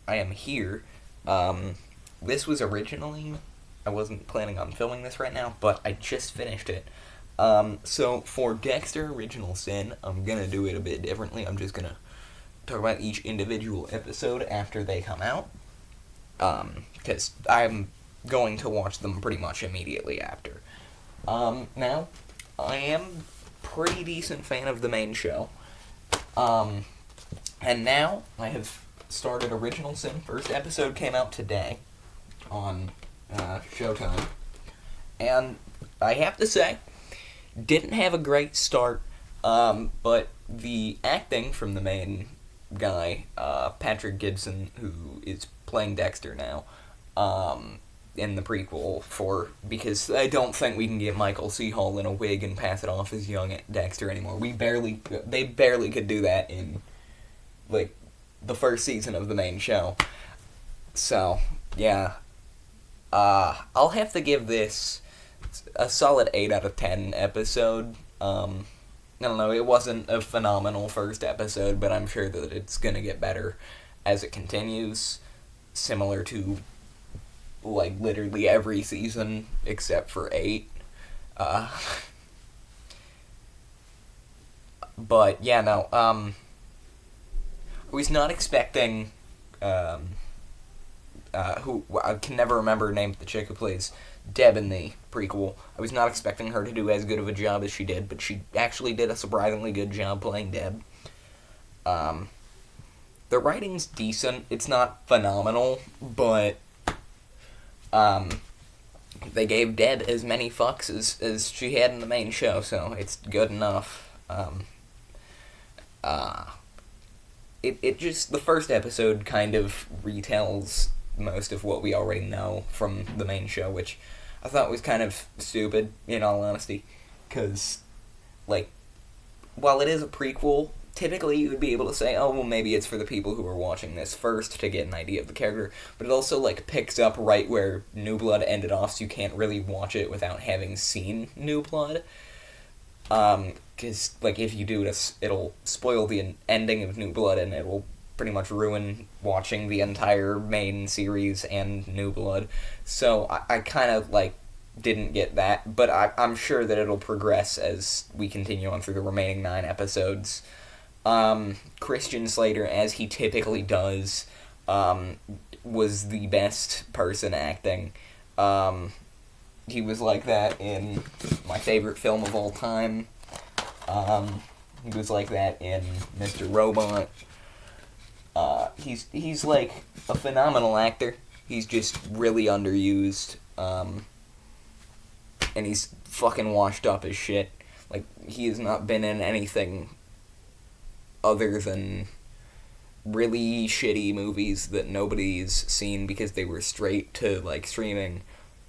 I am here. This was originally, I wasn't planning on filming this right now, but I just finished it. So for Dexter Original Sin, I'm gonna do it a bit differently. I'm just gonna talk about each individual episode after they come out. Because I'm going to watch them pretty much immediately after. Now, I am pretty decent fan of the main show. And now I have started Original Sin. First episode came out today on Showtime. And I have to say, didn't have a great start, but the acting from the main guy, Patrick Gibson, who is playing Dexter now, in the prequel because I don't think we can get Michael C. Hall in a wig and pass it off as young Dexter anymore. They barely could do that in, like, the first season of the main show. So, yeah. I'll have to give this a solid 8 out of 10 episode. I don't know, it wasn't a phenomenal first episode, but I'm sure that it's gonna get better as it continues, similar to, like, literally every season except for 8. But, yeah, no, I was not expecting, who, I can never remember her name, the chick who plays Deb in the prequel. I was not expecting her to do as good of a job as she did, but she actually did a surprisingly good job playing Deb. The writing's decent. It's not phenomenal, but they gave Deb as many fucks as she had in the main show, so it's good enough. It just, the first episode kind of retells most of what we already know from the main show, which I thought was kind of stupid, in all honesty, because, like, while it is a prequel, typically you would be able to say, oh, well, maybe it's for the people who are watching this first to get an idea of the character, but it also, like, picks up right where New Blood ended off, so you can't really watch it without having seen New Blood. Because, like, if you do this, it'll spoil the ending of New Blood, and it will pretty much ruin watching the entire main series and New Blood. So I kind of, like, didn't get that, but I'm sure that it'll progress as we continue on through the remaining 9 episodes. Christian Slater, as he typically does, was the best person acting. He was like that in my favorite film of all time. He was like that in Mr. Robot. He's like a phenomenal actor. He's just really underused. And he's fucking washed up as shit. Like, he has not been in anything other than really shitty movies that nobody's seen because they were straight to, like, streaming,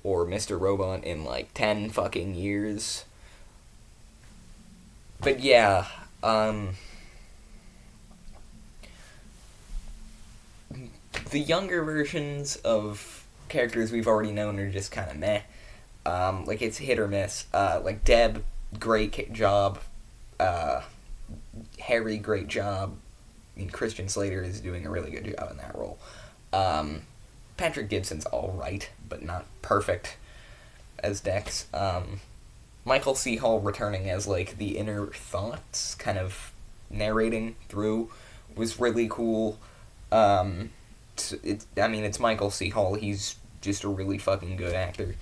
or Mr. Robot in, like, 10 fucking years. But yeah, the younger versions of characters we've already known are just kind of meh. Like, it's hit or miss. Like, Deb, great job. Harry, great job. I mean, Christian Slater is doing a really good job in that role. Patrick Gibson's alright, but not perfect as Dex. Michael C. Hall returning as, like, the inner thoughts, kind of narrating through, was really cool. It's Michael C. Hall. He's just a really fucking good actor.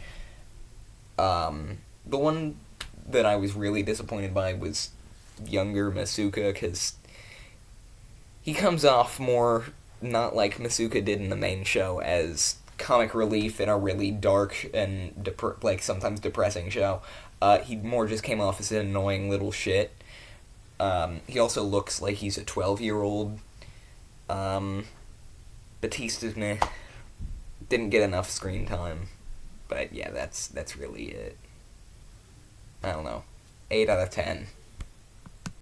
The one that I was really disappointed by was younger Masuka, because he comes off more not like Masuka did in the main show, as comic relief in a really dark and sometimes depressing show. He more just came off as an annoying little shit. He also looks like he's a 12-year-old. Batista's meh. Didn't get enough screen time. But yeah, that's really it. I don't know. 8 out of 10.